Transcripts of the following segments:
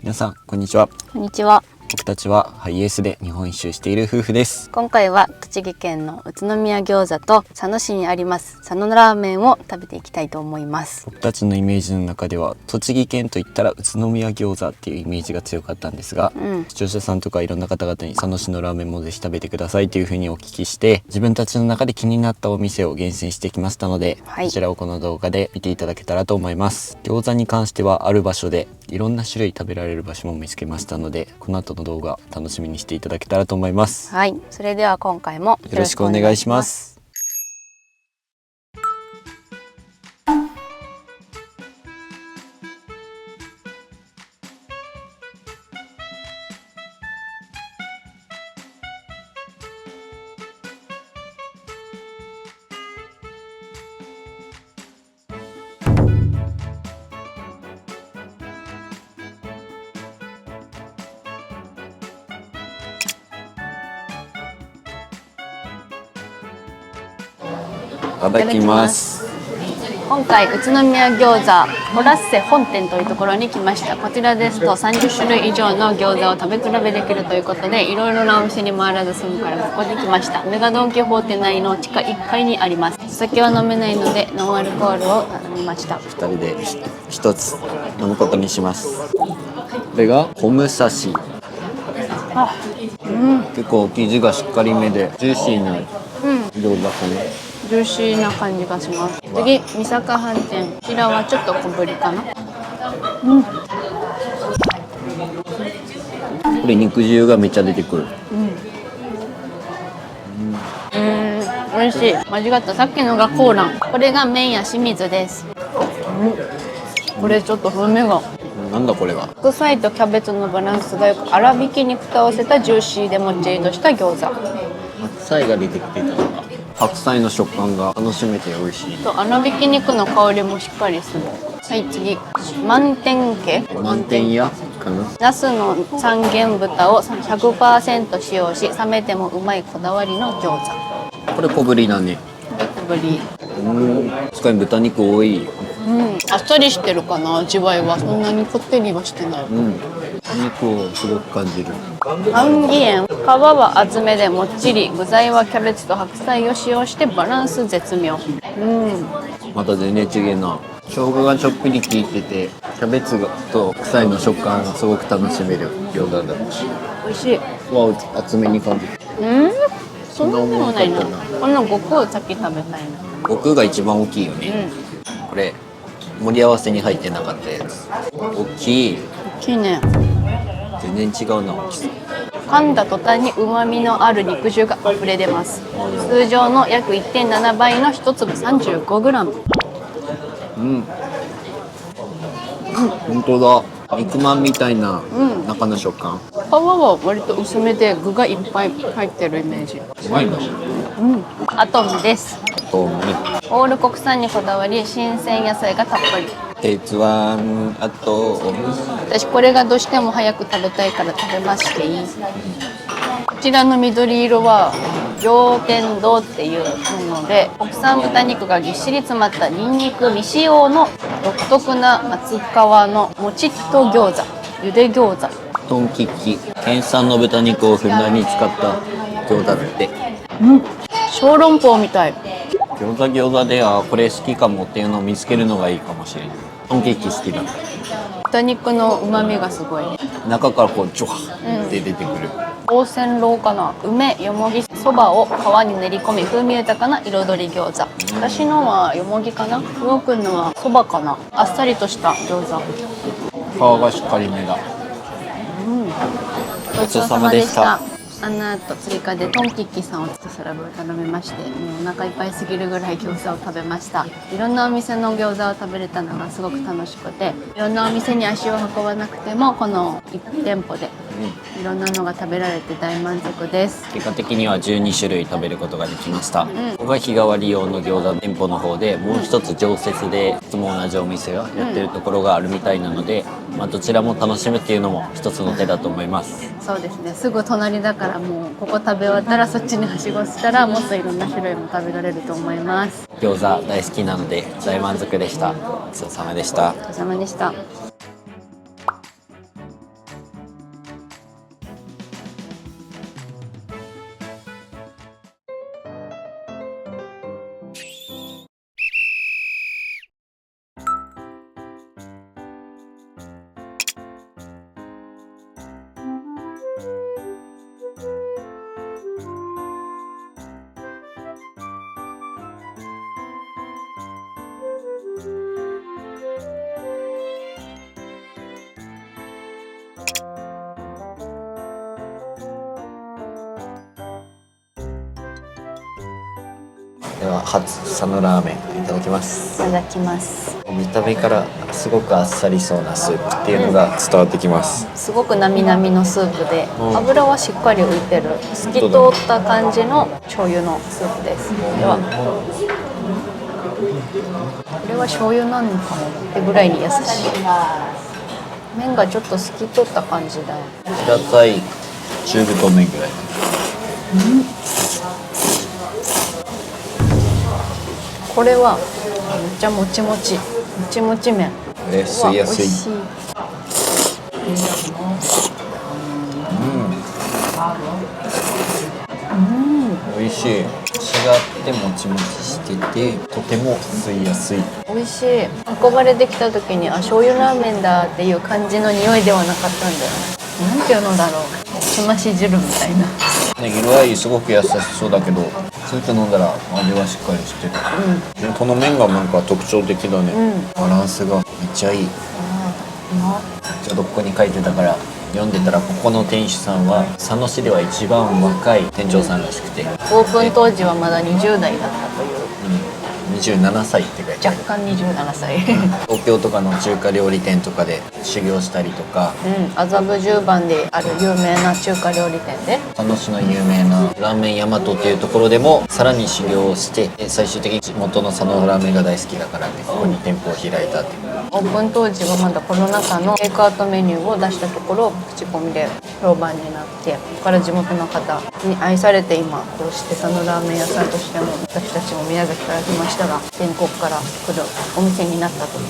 皆さんこんにちは。こんにちは。僕たちはハイエースで日本一周している夫婦です。今回は栃木県の宇都宮餃子と佐野市にあります佐野ラーメンを食べていきたいと思います。僕たちのイメージの中では栃木県といったら宇都宮餃子っていうイメージが強かったんですが、視聴者さんとかいろんな方々に佐野市のラーメンもぜひ食べてくださいというふうにお聞きして、自分たちの中で気になったお店を厳選してきましたので、こちらをこの動画で見ていただけたらと思います。餃子に関してはある場所でいろんな種類食べられる場所も見つけましたので、この後の動画楽しみにしていただけたらと思います。はい、それでは今回もよろしくお願いします。いただきます。今回宇都宮餃子オラッセ本店というところに来ました。こちらですと30種類以上の餃子を食べ比べできるということで、いろいろなお店に回らず済むからここに来ました。メガドン・キホーテ内の地下1階にあります。お酒は飲めないのでノンアルコールを頼みました。2人で1つ飲むことにします。これがコムサシ。結構生地がしっかりめでジューシーな餃子かね。ジューシーな感じがします。次、三坂飯店。こちらはちょっと小ぶりかな。これ肉汁がめっちゃ出てくる。美味しい。間違った。さっきのがコーラン。これが麺や清水です。これちょっと風味が。なんだこれは。白菜とキャベツのバランスがよく、粗挽き肉と合わせたジューシーでもっちりとした餃子。白菜が出てきてたのか。白菜の食感が楽しめて美味しい。と粗挽き肉の香りもしっかりする。はい、次。満点家。満点屋かな。ナスの三元豚を 100% 使用し、冷めてもうまいこだわりの餃子。これ小ぶりだね。小ぶり。確かに豚肉多い。あっさりしてるかな。味わいはそんなにこってりはしてない。肉をすごく感じる。半義園。皮は厚めでもっちり。具材はキャベツと白菜を使用してバランス絶妙。また全然違えな。生姜がちょっぴり効いてて、キャベツと白菜の食感がすごく楽しめる餃子だ。美味しい。厚めに感じる。そんなでもないな。この5個を先食べたいな。僕が一番大きいよね。これ盛り合わせに入ってなかったやつ。大きい。大きいね。全然違うな、大きさ。噛んだ途端に旨味のある肉汁が溢れ出ます。通常の約 1.7 倍の1粒 35g。本当だ。肉まんみたいな中の食感。皮は割と薄めで具がいっぱい入ってるイメージ。うまいな。アトムです。とオール国産にこだわり新鮮野菜がたっぷり。鉄腕あと私これがどうしても早く食べたいから食べましていい。こちらの緑色は行天堂っていうもので、国産豚肉がぎっしり詰まったニンニク未使用の独特な松皮のもちっと餃子、ゆで餃子。トンキッキ。県産の豚肉をふんだんに使った餃子だって。小籠包みたい。餃子でこれ好きかもっていうのを見つけるのがいいかもしれない。トンキッキ好きだった。豚肉の旨味がすごい。中からこうジョワッって出てくる。大山楼かな。梅よもぎそばを皮に練り込み風味豊かな彩り餃子。私のはよもぎかな。ふおくんのはそばかな。あっさりとした餃子。皮がしっかりめだ。ごちそうさまでした。あの後追加でトンキッキさんを1皿分頼みまして、もうお腹いっぱいすぎるぐらい餃子を食べました。いろんなお店の餃子を食べれたのがすごく楽しくて、いろんなお店に足を運ばなくてもこの1店舗でいろんなのが食べられて大満足です。結果的には12種類食べることができました。ここが日替わり用の餃子店舗の方で、もう一つ常設でいつも同じお店がやってるところがあるみたいなので、どちらも楽しむっていうのも一つの手だと思います。そうですね、すぐ隣だからもうここ食べ終わったらそっちにはしごしたらもっといろんな種類も食べられると思います。餃子大好きなので大満足でした。ごちそうさまでした。お疲れ様でした。では初佐野ラーメンいただきます。いただきます。見た目からすごくあっさりそうなスープっていうのが伝わってきます。すごくなみなみのスープで、油はしっかり浮いてる透き通った感じの醤油のスープです。ではこれは醤油なのかもってぐらいに優しい。麺がちょっと透き通った感じだよ。平たい中太麺ぐらい。これはめっちゃもちもち、もちもち麺。吸いやすい。美味しい。美味しい。違ってもちもちしてて、とても吸いやすい。美味しい。運ばれてきた時に醤油ラーメンだっていう感じの匂いではなかったんだよね。なんていうのだろう。すまし汁みたいな。ね、色合いすごく優しそうだけど、スープ飲んだら味はしっかりしてる。でこの麺がなんか特徴的だね。バランスがめっちゃいい。ちょうどここに書いてたから読んでたら、ここの店主さんは佐野市では一番若い店長さんらしくて、オープン当時はまだ20代だったという。27歳って書いてある。若干27歳。東京とかの中華料理店とかで修行したりとか、麻布十番である有名な中華料理店で、佐野市の有名なラーメン大和っていうところでもさらに修行をして、最終的に地元の佐野ラーメンが大好きだからってここに店舗を開いたっていう。オープン当時はまだコロナ禍のテイクアウトメニューを出したところ、口コミで評判になって、ここから地元の方に愛されて、今こうして佐野ラーメン屋さんとしても、私たちも宮崎から来ましたが全国から来るお店になったとい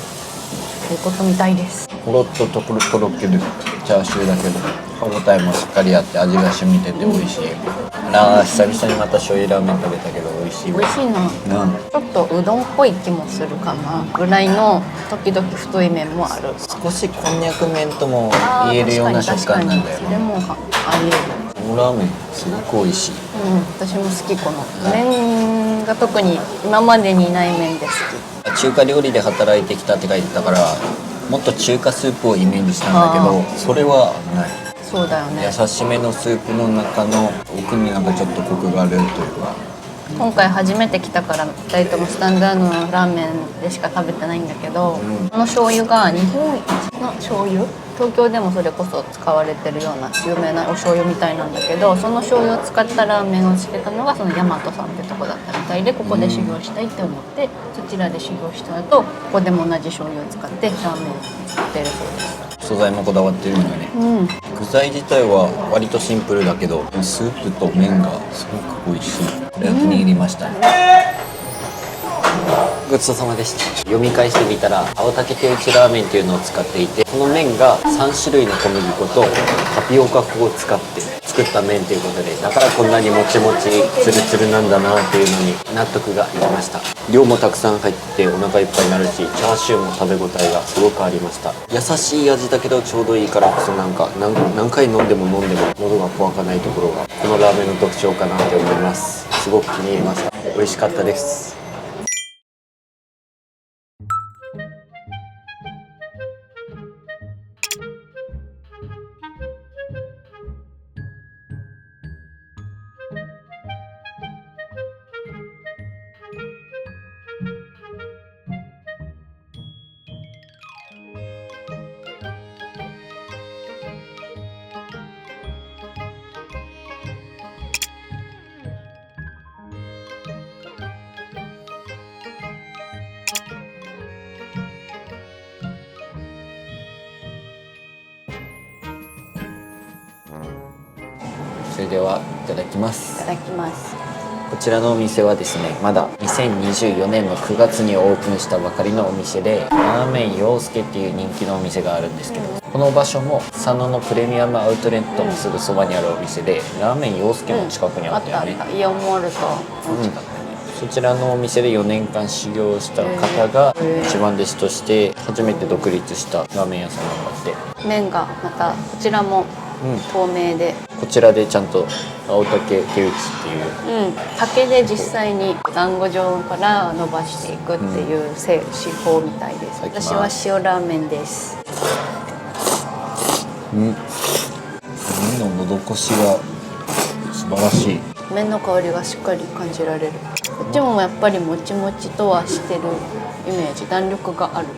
うことみたいです。ほろっととろけるチャーシューだけど歯ごたえもしっかりあって味が染みてて美味しい。久々にまた醤油ラーメン食べたけど美味しい。美味しいな。ちょっとうどんっぽい気もするかなぐらいの時々太い麺もある。少しこんにゃく麺とも言えるような食感なんだよ。それもあり得る。このラーメンすごく美味しい。私も好き。この麺が特に今までにない麺で好き。中華料理で働いてきたって書いてたから、もっと中華スープをイメージしたんだけど、それはない。そうだよね。優しめのスープの中の奥になんかちょっとコクがあるというか。今回初めて来たから2人ともスタンダードのラーメンでしか食べてないんだけど、この醤油が日本一の醤油、東京でもそれこそ使われてるような有名なお醤油みたいなんだけど、その醤油を使ったラーメンをしてたのがその大和さんってとこだったみたいで、ここで修行したいって思ってそちらで修行した後、ここでも同じ醤油を使ってラーメンを作ってるそうです。素材もこだわってるんだね。具材自体は割とシンプルだけど、スープと麺がすごく美味しい。これは気に入りましたね。ごちそうさまでした。読み返してみたら、青竹手打ちラーメンっていうのを使っていて、この麺が3種類の小麦粉とタピオカ粉を使って作った麺ということで、だからこんなにもちもちツルツルなんだなっていうのに納得がいきました。量もたくさん入ってお腹いっぱいになるし、チャーシューも食べ応えがすごくありました。優しい味だけどちょうどいいからこそ、なんか何回飲んでも喉が渇かないところがこのラーメンの特徴かなって思います。すごく気に入りました。美味しかったです。それではいただきまいす。ただきます。こちらのお店はですね、まだ2024年の9月にオープンしたばかりのお店で、ラーメン陽介っていう人気のお店があるんですけど、この場所も佐野のプレミアムアウトレットのすぐそばにあるお店で、ラーメン陽介の近くにあったよね。イオンモールとそちらのお店で4年間修行した方が一番弟子として初めて独立したラーメン屋さんなんだって。麺がまたこちらも透明で、こちらでちゃんと青竹手打ちっていう竹で実際に団子状から伸ばしていくっていう手法みたいです。私は塩ラーメンです。麺の喉越しが素晴らしい。麺の香りがしっかり感じられる。こっちもやっぱりもちもちとはしてるイメージ、弾力がある。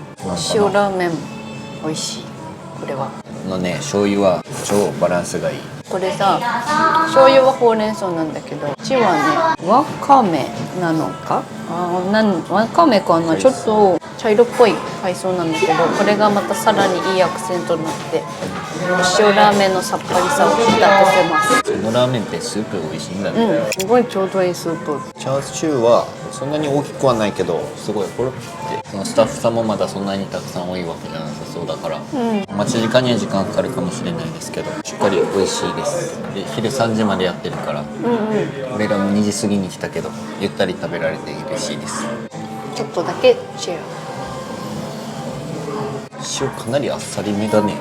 塩ラーメン美味しい。これはのね、醤油は超バランスがいい。これさ、醤油はほうれん草なんだけど、こっちはね、わかめなのか、わかめかな、ちょっと茶色っぽい海藻なんだけど、これがまたさらにいいアクセントになって塩ラーメンのさっぱりさを引き立ててます。このラーメンってスープ美味しいんだね。すごいちょうどいいスープ。チャーシューはそんなに大きくはないけど、すごいポロってそのスタッフさんもまだそんなにたくさん多いわけじゃなさそうだから、待ち時間には時間かかるかもしれないですけど、しっかり美味しいです。で昼3時までやってるから、俺らも2時過ぎに来たけどゆったり食べられて嬉しいです。ちょっとだけ塩。塩かなりあっさりめだね。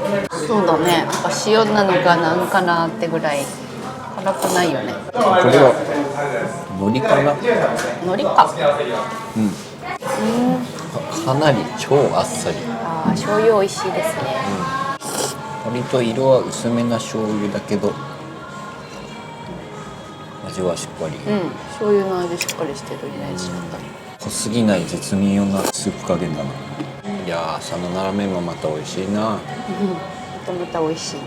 そうだね、やっぱ塩なのかなんかなってぐらい辛くないよね。これは海苔かな。海苔か。かなり超あっさり。醤油美味しいですね。割と色は薄めな醤油だけど味はしっかり、醤油の味しっかりしてるイメージだった。濃すぎない絶妙なスープ加減だな。いやー、佐野ラーメンもまた美味しいな。また美味しいね。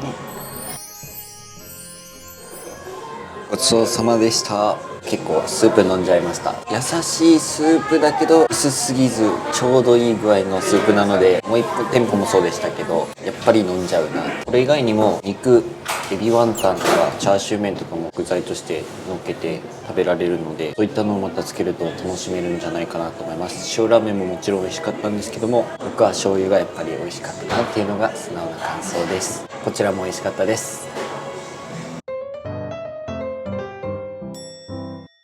ごちそうさまでした。結構スープ飲んじゃいました。優しいスープだけど薄すぎずちょうどいい具合のスープなので、もう一店舗もそうでしたけどやっぱり飲んじゃうな。これ以外にも肉、エビワンタンとかチャーシュー麺とかも具材として乗っけて食べられるので、そういったのをまたつけると楽しめるんじゃないかなと思います。塩ラーメンももちろん美味しかったんですけども、僕は醤油がやっぱり美味しかったなっていうのが素直な感想です。こちらも美味しかったです。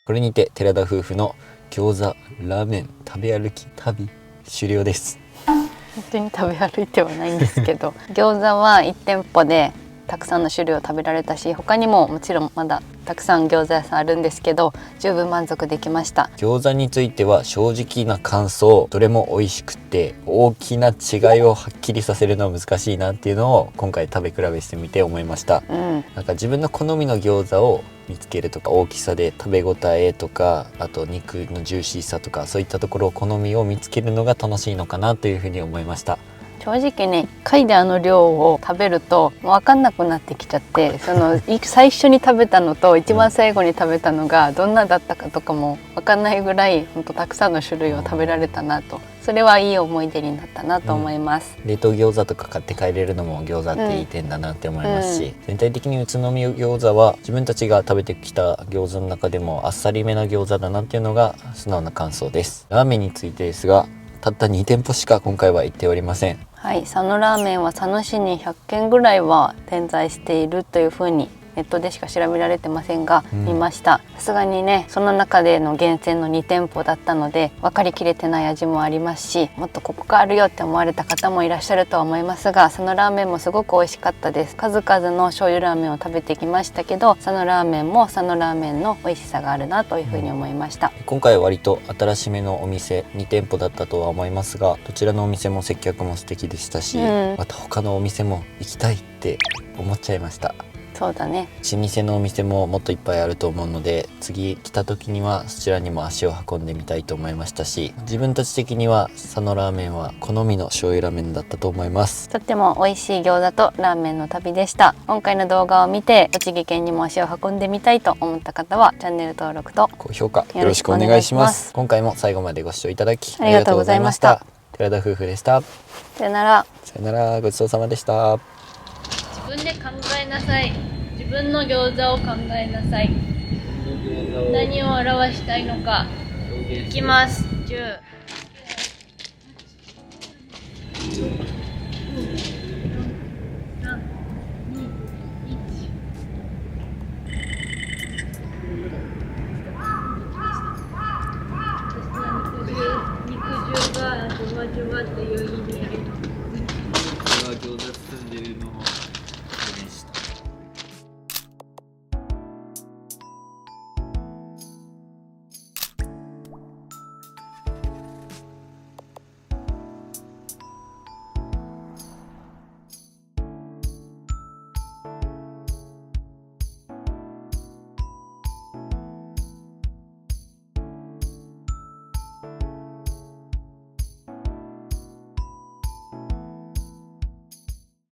これにて寺田夫婦の餃子ラーメン食べ歩き旅終了です。本当に食べ歩いてはないんですけど餃子は1店舗でたくさんの種類を食べられたし、他にももちろんまだたくさん餃子屋さんあるんですけど、十分満足できました。餃子については正直な感想、どれも美味しくて大きな違いをはっきりさせるのは難しいなっていうのを今回食べ比べしてみて思いました。なんか自分の好みの餃子を見つけるとか、大きさで食べ応えとか、あと肉のジューシーさとか、そういったところを好みを見つけるのが楽しいのかなというふうに思いました。正直ね、1回であの量を食べると分かんなくなってきちゃって、最初に食べたのと一番最後に食べたのがどんなだったかとかも分かんないぐらい、本当たくさんの種類を食べられたなと、それはいい思い出になったなと思います。冷凍餃子とか買って帰れるのも餃子っていい点だなって思いますし、全体的に宇都宮餃子は自分たちが食べてきた餃子の中でもあっさりめな餃子だなっていうのが素直な感想です。ラーメンについてですが、たった2店舗しか今回は行っておりません。はい、佐野ラーメンは佐野市に100軒ぐらいは点在しているというふうにネットでしか調べられてませんが、見ました。さすがにね、その中での厳選の2店舗だったので分かりきれてない味もありますし、もっとここがあるよって思われた方もいらっしゃるとは思いますが、佐野ラーメンもすごく美味しかったです。数々の醤油ラーメンを食べてきましたけど、佐野ラーメンも佐野ラーメンの美味しさがあるなというふうに思いました。今回は割と新しめのお店2店舗だったとは思いますが、どちらのお店も接客も素敵でしたし、また他のお店も行きたいって思っちゃいました。そうだね、老舗のお店ももっといっぱいあると思うので、次来た時にはそちらにも足を運んでみたいと思いましたし、自分たち的には佐野ラーメンは好みの醤油ラーメンだったと思います。とっても美味しい餃子とラーメンの旅でした。今回の動画を見て栃木県にも足を運んでみたいと思った方はチャンネル登録と高評価よろしくお願いします。今回も最後までご視聴いただきありがとうございました。寺田夫婦でした。さよなら。さよなら。ごちそうさまでした。自分で考えなさい。自分分の餃子を考えなさい。何を表したいのか。いきます。10